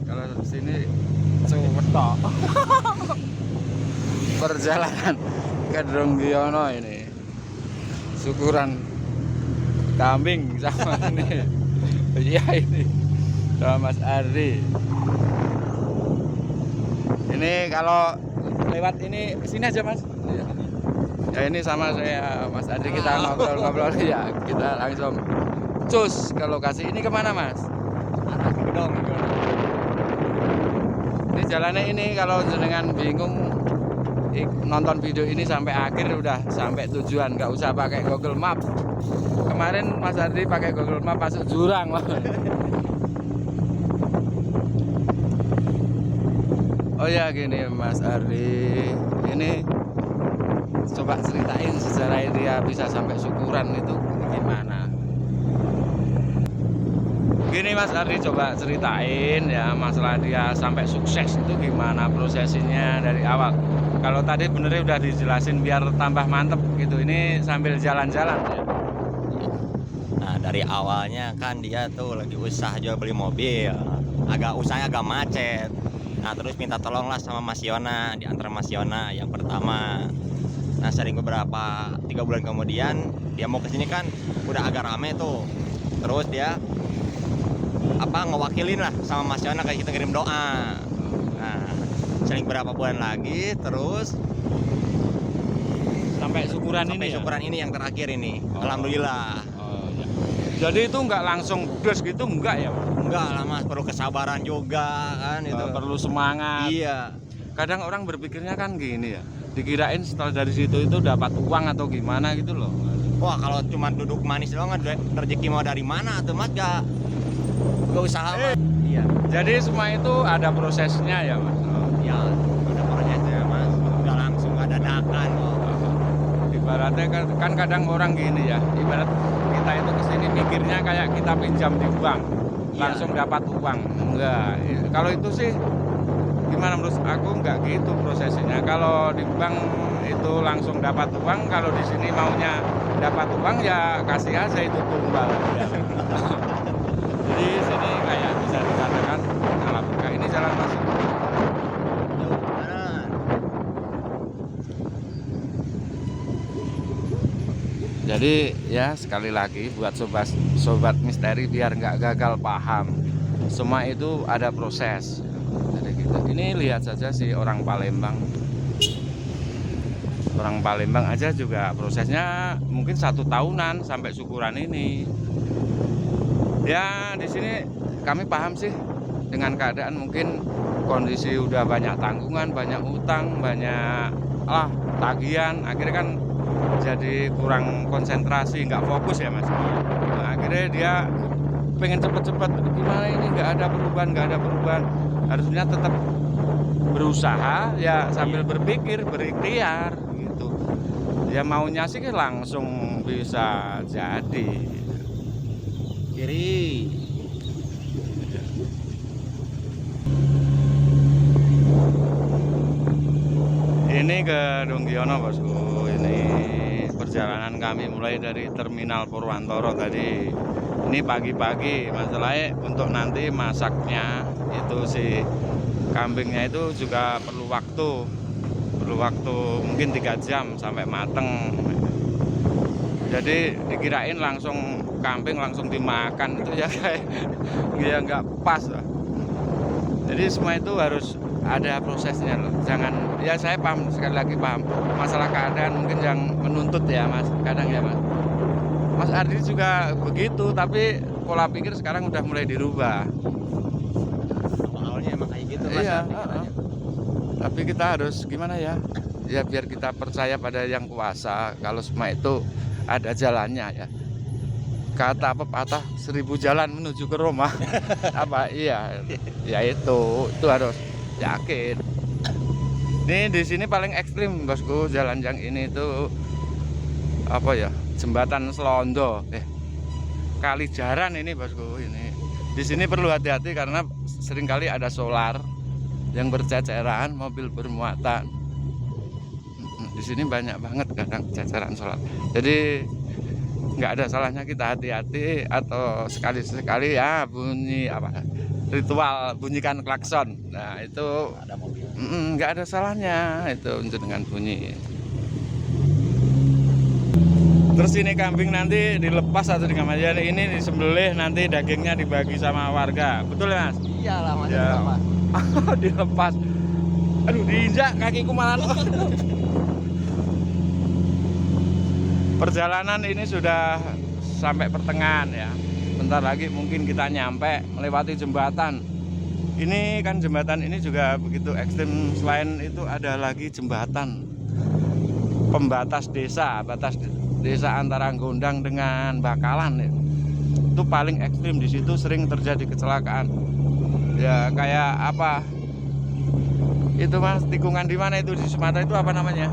Kalau sini cewetok. Perjalanan ke Donggiono ini. Syukuran kambing sama ini. Iya ini. Sama Mas Ardi. Ini kalau lewat ini sini aja Mas. Ya ini sama saya Mas Ardi, kita ngobrol-ngobrol ya. Kita langsung cus ke lokasi. Ini kemana Mas? Arah ke Gedong. Ini jalannya ini kalau jenengan bingung nonton video ini sampai akhir udah sampai tujuan, nggak usah pakai Google Map. Kemarin Mas Ardi pakai Google Map masuk jurang. Oh ya gini Mas Ardi, ini coba ceritain sejarah dia bisa sampai syukuran itu gimana? Gini Mas Ardi, coba ceritain ya masalah dia sampai sukses itu gimana prosesinya dari awal. Kalau tadi benernya udah dijelasin biar tambah mantep gitu, ini sambil jalan-jalan ya. Nah dari awalnya kan dia tuh lagi usaha jual beli mobil, usahanya agak macet. Nah terus minta tolong lah sama Mas Yona, di antara Mas Yona yang pertama. Nah sering beberapa 3 bulan kemudian dia mau kesini kan udah agak rame tuh. Terus dia ngewakilin lah sama Mas Yona kayak kita kirim doa. Nah sering berapa bulan lagi terus Sampai syukuran ini ya? syukuran ini yang terakhir ini. Oh. Alhamdulillah. Oh, ya. Jadi itu nggak langsung gas gitu enggak ya Mas? Enggak lah Mas, perlu kesabaran juga kan itu. Perlu semangat. Iya. Kadang orang berpikirnya kan gini ya, dikirain setelah dari situ itu dapat uang atau gimana gitu loh. Wah kalau cuma duduk manis doang rezeki mau dari mana tuh Mas, gak usaha Mas. Iya. Jadi semua itu ada prosesnya ya Mas. Ya ada prosesnya Mas, nggak langsung nggak dadakan kok. Ibaratnya kan kadang orang gini ya, ibarat kita itu kesini mikirnya kayak kita pinjam di bank, langsung dapat uang. Enggak, kalau itu sih gimana menurut aku nggak gitu prosesnya. Kalau di bank itu langsung dapat uang, kalau di sini maunya dapat uang ya kasih aja itu tumbal. Ya. Jadi sini kayak bisa dikatakan alam buka. Ini jalan masuk. Jadi ya sekali lagi buat sobat misteri biar nggak gagal paham, semua itu ada proses. Jadi gitu. Ini lihat saja sih orang Palembang aja juga prosesnya mungkin 1 tahunan sampai syukuran ini. Ya di sini kami paham sih dengan keadaan mungkin kondisi udah banyak tanggungan, banyak utang, banyak tagihan, akhirnya kan jadi kurang konsentrasi, nggak fokus ya Mas. Nah, akhirnya dia pengen cepet-cepet, gimana ini nggak ada perubahan, harusnya tetap berusaha ya sambil berpikir, berikhtiar gitu. Ya maunya sih langsung bisa jadi. Kiri. Ini ke Donggiono Bosku. Ini perjalanan kami mulai dari Terminal Purwantoro tadi. Ini pagi-pagi, masalahnya untuk nanti masaknya itu si kambingnya itu juga perlu waktu mungkin 3 jam sampai mateng. Jadi dikirain langsung kambing langsung dimakan itu ya kayak ya nggak pas lah. Jadi semua itu harus ada prosesnya loh. Jangan, ya saya paham, sekali lagi paham masalah keadaan mungkin yang menuntut ya Mas, kadang ya Mas. Mas Ardi juga begitu, tapi pola pikir sekarang udah mulai dirubah. Awalnya emang kayak gitu Mas. Iya, tapi kita harus gimana ya? Ya biar kita percaya pada yang kuasa. Kalau semua itu ada jalannya ya. Kata pepatah 1000 jalan menuju ke Roma. Apa iya? Ya itu harus yakin. Ini di sini paling ekstrim Bosku, jalan yang ini itu apa ya? Jembatan Selondo. Kalijaran ini Bosku ini. Di sini perlu hati-hati karena seringkali ada solar yang berceceran, mobil bermuatan. Di sini banyak banget kadang ceceran solar. Jadi nggak ada salahnya kita hati-hati atau sekali-sekali ya bunyi ritual bunyikan klakson. Nah itu ada mobil. nggak ada salahnya itu untuk dengan bunyi. Terus ini kambing nanti dilepas atau digamankan, ini disembelih, nanti dagingnya dibagi sama warga, betul ya Mas? Iyalah Mas. Ya. Dilepas. Aduh, diinjak kakiku malah. Perjalanan ini sudah sampai pertengahan ya. Bentar lagi mungkin kita nyampe melewati jembatan. Ini kan jembatan ini juga begitu ekstrim. Selain itu ada lagi jembatan pembatas desa, batas desa antara Gondang dengan Bakalan ya. Itu paling ekstrim, di situ sering terjadi kecelakaan. Ya kayak apa? Itu Mas, tikungan di mana itu di Sumatera itu apa namanya?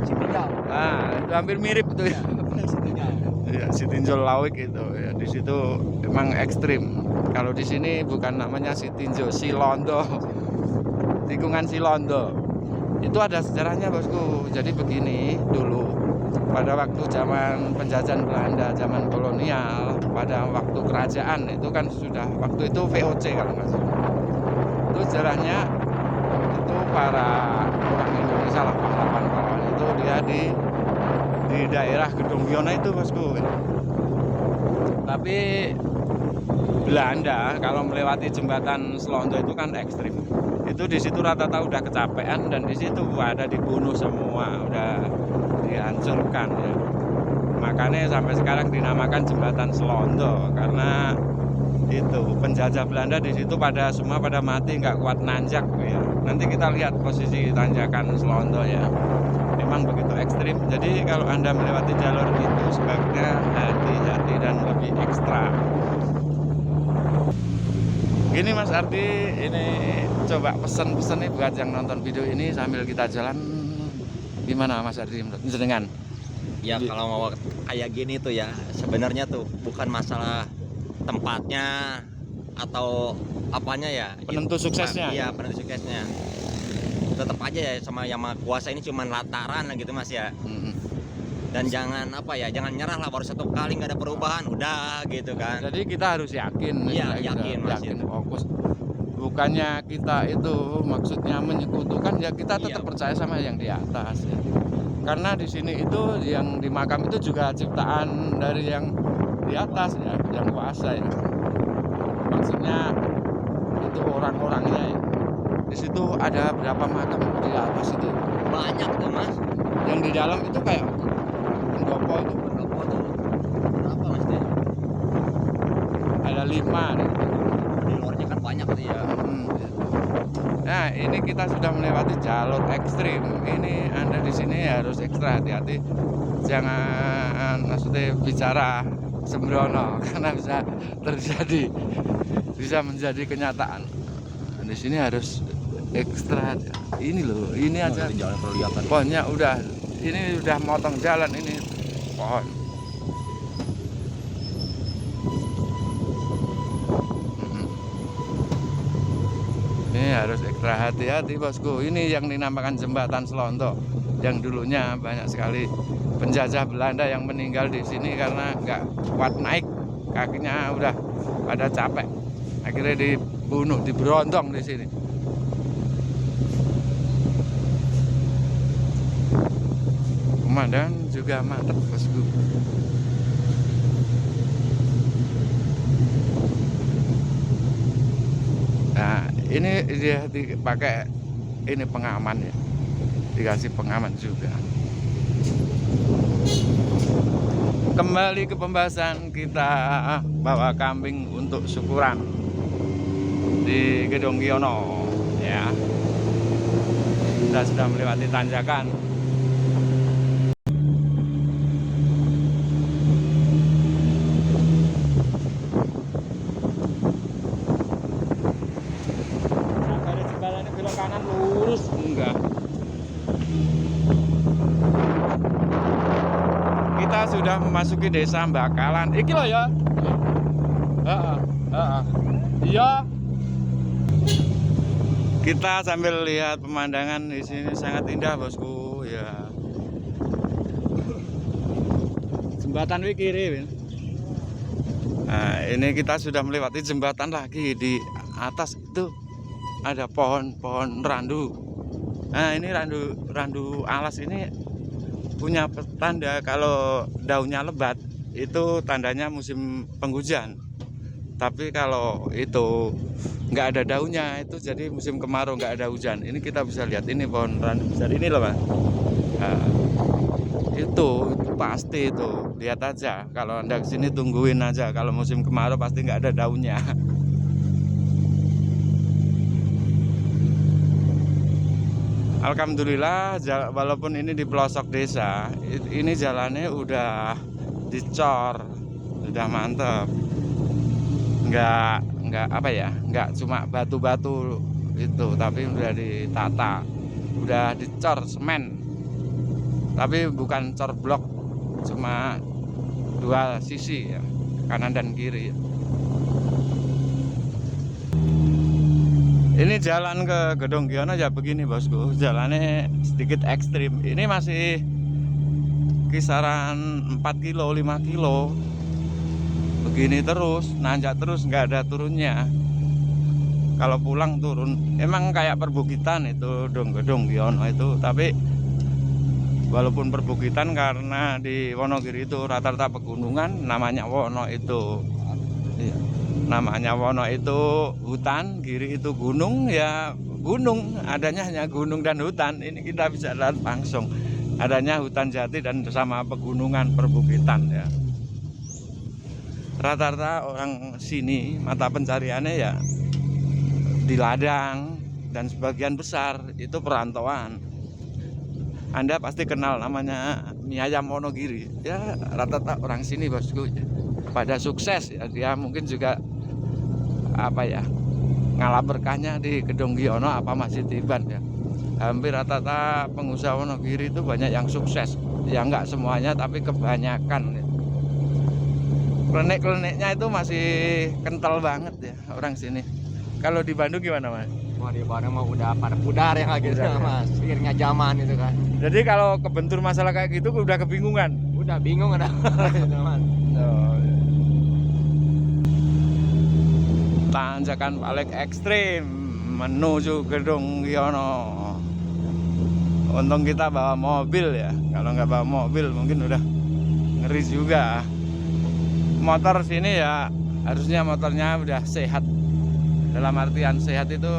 Sitinjau. Nah, itu hampir mirip itu ya. Sitinjau. Ya, Sitinjau Lawik itu ya, di situ emang ekstrim. Kalau di sini bukan namanya Sitinjau, Silondo. Tikungan Silondo. Itu ada sejarahnya bosku. Jadi begini, dulu pada waktu zaman penjajahan Belanda, zaman kolonial, pada waktu kerajaan itu kan sudah waktu itu VOC kalau nggak salah. Itu sejarahnya itu para orang Indonesia lah, pahlawan-pahlawan itu dia di daerah Gedung Wiono itu bosku. Tapi Belanda kalau melewati jembatan Selondo itu kan ekstrim. Itu di situ rata-rata udah kecapean dan di situ ada dibunuh semua, udah dihancurkan ya. Makanya sampai sekarang dinamakan jembatan Selondo karena itu penjajah Belanda di situ semua pada mati, nggak kuat nanjak ya. Nanti kita lihat posisi tanjakan Selondo ya. Memang begitu ekstrim. Jadi kalau Anda melewati jalur itu sebaiknya hati-hati dan lebih ekstra. Gini Mas Ardi, ini coba pesan-pesan nih buat yang nonton video ini sambil kita jalan. Gimana Mas Ardi menurut jenengan? Ya kalau mau kayak gini tuh ya, sebenarnya tuh bukan masalah tempatnya atau apanya ya. Penentu suksesnya. Iya, penentu suksesnya. Tetap aja ya sama yang maha kuasa ini cuman lataran lah gitu Mas ya. Dan jangan apa ya, jangan nyerah lah baru satu kali nggak ada perubahan udah gitu kan. Jadi kita harus yakin. Iya, yakin Mas. Yakin fokus. Bukannya kita itu maksudnya menyekutukan ya, kita tetap percaya sama yang di atas ya. Karena di sini itu yang di makam itu juga ciptaan dari yang di atas ya, yang kuasa ya. Maksudnya itu orang-orangnya ya. Di situ ada berapa makam di atas itu? Banyak tuh Mas. Yang di dalam itu kayak pendopo itu. Pendopo tuh berapa Mas deh? Ada 5 nih. Di luarnya kan banyak tuh ya. Nah, ini kita sudah melewati jalur ekstrim. Ini Anda di sini harus ekstra hati-hati. Jangan maksudnya bicara sembrono karena bisa terjadi, bisa menjadi kenyataan. Di sini harus ekstra. Ini loh, ini aja. Jalan kelihatan. Pohonnya udah, ini udah motong jalan ini pohon. Ini harus ekstra hati-hati bosku. Ini yang dinamakan jembatan Selondo, yang dulunya banyak sekali penjajah Belanda yang meninggal di sini karena nggak kuat naik, kakinya udah pada capek, akhirnya dibunuh, diberondong di sini. Pemandangan juga mantap bosku. Nah, ini dia dipakai ini pengaman ya, dikasih pengaman juga. Kembali ke pembahasan kita, bawa kambing untuk syukuran di Gedung Wiono ya. Kita sudah melewati tanjakan. Kanan lurus enggak, kita sudah memasuki desa Bakalan. Iki loh ya. Iya. Kita sambil lihat pemandangan di sini sangat indah bosku ya. Jembatan wi kiri. Nah, ini kita sudah melewati jembatan lagi di atas itu ada pohon randu. Nah ini randu alas ini punya tanda kalau daunnya lebat itu tandanya musim penghujan. Tapi kalau itu nggak ada daunnya itu jadi musim kemarau, nggak ada hujan. Ini kita bisa lihat ini pohon randu besar ini loh Pak. Nah, itu pasti itu lihat aja. Kalau Anda kesini tungguin aja. Kalau musim kemarau pasti nggak ada daunnya. Alhamdulillah walaupun ini di pelosok desa, ini jalannya udah dicor, udah mantep. Nggak apa ya, nggak cuma batu-batu itu, tapi udah ditata, udah dicor semen. Tapi bukan cor blok, cuma dua sisi ya, kanan dan kiri. Ini jalan ke Gedong Giono ya begini bosku, jalannya sedikit ekstrim. Ini masih kisaran 4 kilo, 5 kilo. Begini terus, nanjak terus, nggak ada turunnya. Kalau pulang turun, emang kayak perbukitan itu Gedong Giono itu. Tapi walaupun perbukitan karena di Wonogiri itu rata-rata pegunungan, namanya Wono itu. Iya. Namanya Wono itu hutan, Giri itu gunung, ya gunung, adanya hanya gunung dan hutan. Ini kita bisa lihat langsung adanya hutan jati dan sama pegunungan perbukitan ya. Rata-rata orang sini mata pencariannya ya di ladang dan sebagian besar itu perantauan. Anda pasti kenal namanya mie ayam Wonogiri ya, rata-rata orang sini bosku pada sukses ya. Dia mungkin juga apa ya, ngalah berkahnya di Gedong Giono apa Masjid Iban ya. Hampir rata-rata pengusaha Wonogiri itu banyak yang sukses ya, nggak semuanya tapi kebanyakan ya. Klenik-kleniknya itu masih kental banget ya orang sini. Kalau di Bandung gimana Mas? Wah, di Bandung mah udah pada pudar ya kayak gitu Pudar, ya. Mas, akhirnya zaman itu kan. Jadi kalau kebentur masalah kayak gitu udah kebingungan. Udah bingung ada gitu Mas. Oh, iya. Tanjakan paling ekstrim menuju Gedong Giono. Untung kita bawa mobil ya. Kalau nggak bawa mobil mungkin udah ngeri juga. Motor sini ya harusnya motornya udah sehat. Dalam artian sehat itu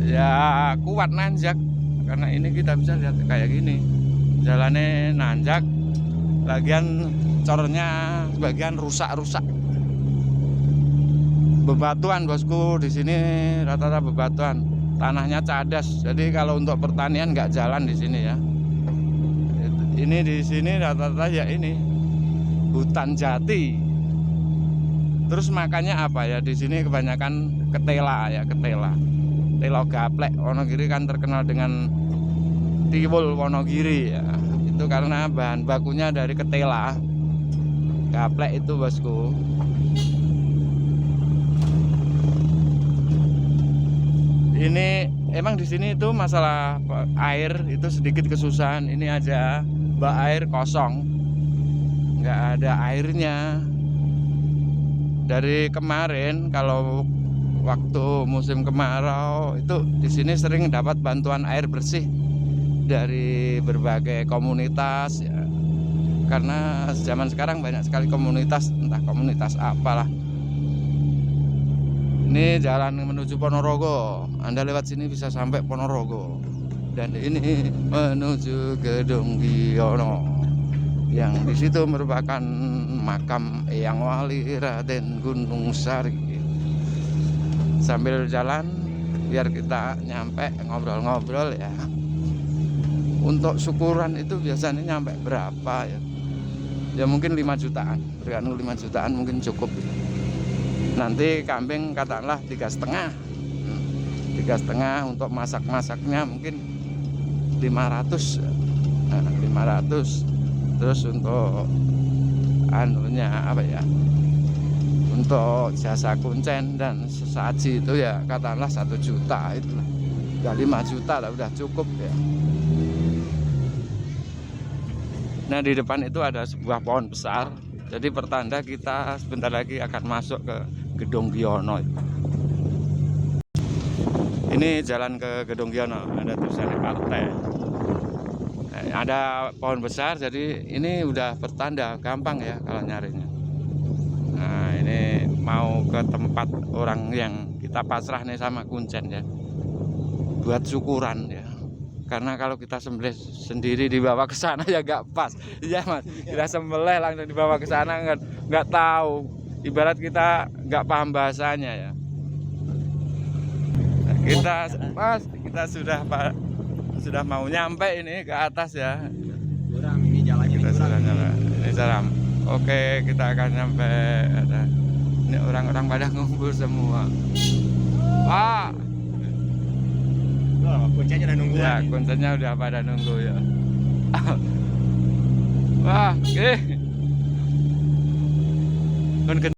ya kuat nanjak. Karena ini kita bisa lihat kayak gini. Jalannya nanjak, bagian cornya sebagian rusak-rusak. Bebatuan bosku, di sini rata-rata bebatuan. Tanahnya cadas. Jadi kalau untuk pertanian nggak jalan di sini ya. Ini di sini rata-rata ya ini hutan jati. Terus makannya apa ya? Di sini kebanyakan ketela ya, ketela. Telo gaplek. Wonogiri kan terkenal dengan tiwul Wonogiri ya. Itu karena bahan bakunya dari ketela. Gaplek itu bosku. Ini emang di sini itu masalah air itu sedikit kesusahan. Ini aja bak air kosong, nggak ada airnya. Dari kemarin kalau waktu musim kemarau itu di sini sering dapat bantuan air bersih dari berbagai komunitas ya. Karena zaman sekarang banyak sekali komunitas, entah komunitas apalah. Ini jalan menuju Ponorogo. Anda lewat sini bisa sampai Ponorogo. Dan ini menuju Gedong Giono, yang di situ merupakan makam Eyang Wali Raden Gunung Sari. Sambil jalan biar kita nyampe ngobrol-ngobrol ya. Untuk syukuran itu biasanya nyampe berapa ya? Ya mungkin 5 jutaan. Tergantung 5 jutaan mungkin cukup. Nanti kambing katakanlah 3,5. 3,5 untuk masak-masaknya mungkin 500. Nah, 500. Terus untuk anunya apa ya? Untuk jasa kuncen dan sesaji itu ya katakanlah 1 juta itulah. Udah 5 juta lah udah cukup ya. Nah, di depan itu ada sebuah pohon besar. Jadi pertanda kita sebentar lagi akan masuk ke Gedong Giono. Ini jalan ke Gedung Giono, ada tulisannya partai. Ada pohon besar, jadi ini udah pertanda, gampang ya kalau nyarinya. Nah, ini mau ke tempat orang yang kita pasrah nih sama Kuncen ya, buat syukuran ya. Karena kalau kita sembelih sendiri dibawa ke sana ya gak pas. Iya Mas, kita sembelih langsung dibawa ke sana nggak tahu. Ibarat kita nggak paham bahasanya ya. Nah, kita sudah mau nyampe ini ke atas ya. Jurang, ini jalannya Kita sudah jurang. nyampe. Ini jalan. Oke, kita akan nyampe. Ini orang-orang pada ngumpul semua. Pak, Oh, kuncinya udah nungguan. ya kuncennya udah pada nunggu ya. Wah, oke.